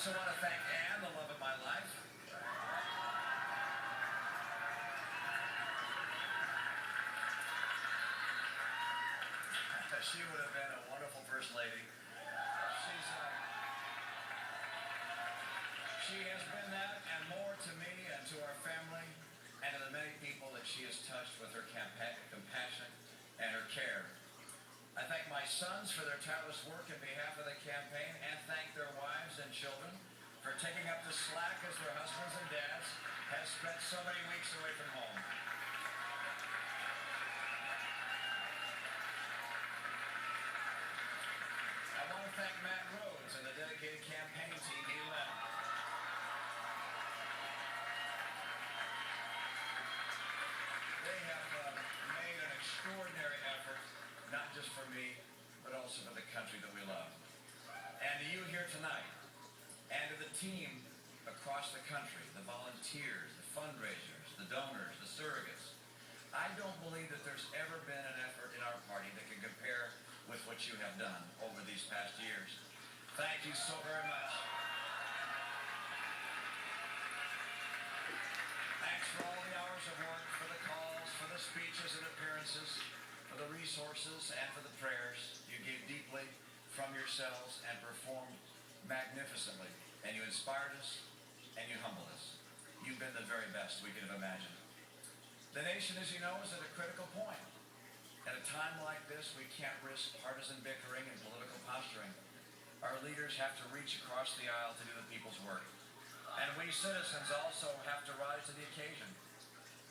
also want to thank Ann, the love of my life. She would have been a wonderful First Lady. She has been that and more to me and to our family and to the many people that she has touched with her compassion and her care. I thank my sons for their tireless work in behalf of the campaign and thank their wives and children for taking up the slack as their husbands and dads have spent so many weeks away from home. I want to thank Matt Rhodes and the dedicated campaign team he led. They have made an extraordinary effort, not just for me, but also for the country that we love. And to you here tonight, and to the team across the country, the volunteers, the fundraisers, the donors, the surrogates, I don't believe that there's ever been an effort in our party that can compare with what you have done over these past years. Thank you so very much. Thanks for all the hours of work, for the calls, for the speeches and appearances, for the resources, and for the prayers. You gave deeply from yourselves and performed magnificently. And you inspired us, and you humbled us. You've been the very best we could have imagined. The nation, as you know, is at a critical point. At a time like this, we can't risk partisan bickering and political posturing. Our leaders have to reach across the aisle to do the people's work. And we citizens also have to rise to the occasion.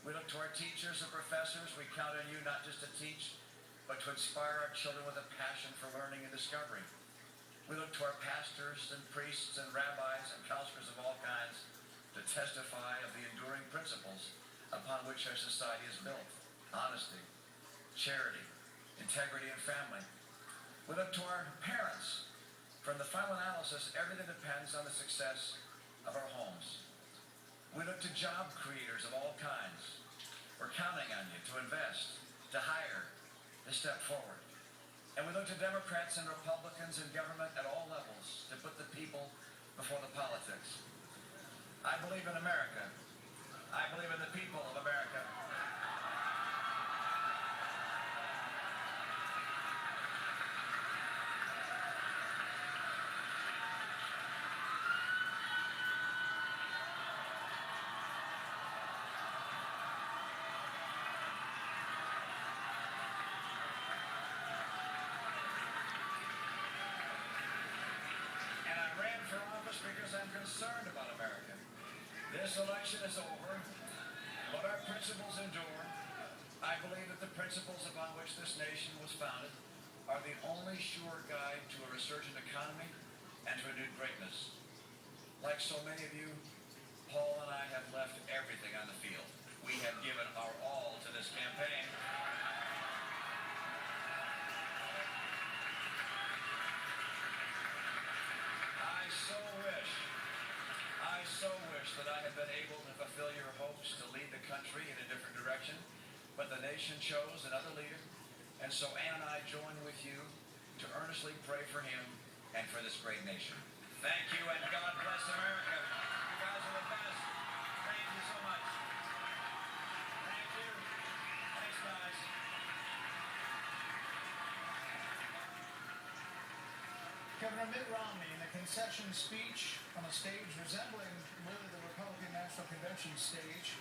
We look to our teachers and professors. We count on you not just to teach, but to inspire our children with a passion for learning and discovery. We look to our pastors and priests and rabbis and counselors of all kinds to testify of the enduring principles upon which our society is built: honesty, charity, integrity, and family. We look to our parents. From the final analysis, everything depends on the success of our homes. We look to job creators of all kinds. We're counting on you to invest, to hire, to step forward. And we look to Democrats and Republicans in government at all levels to put the people before the politics. I believe in America. I believe in the people of America. Because I'm concerned about America. This election is over, but our principles endure. I believe that the principles upon which this nation was founded are the only sure guide to a resurgent economy and to renewed greatness. Like so many of you, Paul and I have left everything on the field. We have given our all to this campaign. I so wish that I had been able to fulfill your hopes to lead the country in a different direction, but the nation chose another leader, and so Ann and I join with you to earnestly pray for him and for this great nation. Thank you, and God bless America. You guys are the best. Thank you so much. Thank you. Thanks, guys. Governor Mitt Romney in a concession speech on a stage resembling really the Republican National Convention stage,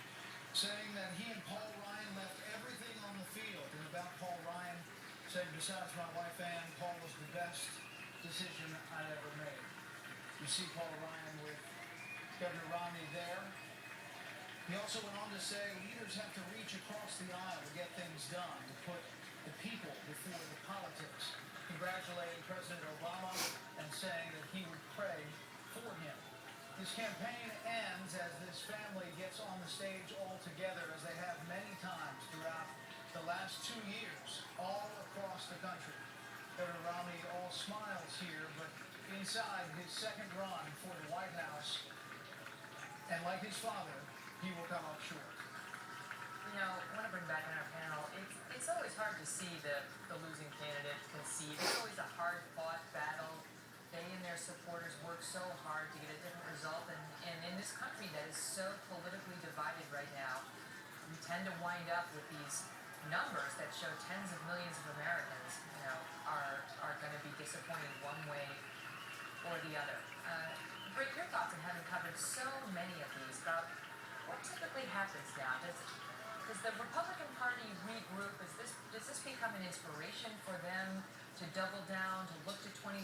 saying that he and Paul Ryan left everything on the field. And about Paul Ryan, saying besides my wife Ann, Paul was the best decision I ever made. You see Paul Ryan with Governor Romney there. He also went on to say leaders have to reach across the aisle to get things done, to put the people before the politics, congratulating President Obama and saying that he would pray for him. His campaign ends as this family gets on the stage all together, as they have many times throughout the last 2 years, all across the country. Governor Romney all smiles here, but inside his second run for the White House, and like his father, he will come up short. You know, I want to bring back on our panel, it's always hard to see the losing candidate concede. It's always a hard-fought battle. they and their supporters work so hard to get a different result, and in this country that is so politically divided right now, we tend to wind up with these numbers that show tens of millions of Americans, are going to be disappointed one way or the other. Break your thoughts on having covered so many of these about what typically happens now. Does the Republican Party regroup? Does this become an inspiration for them to double down, to look to 2016?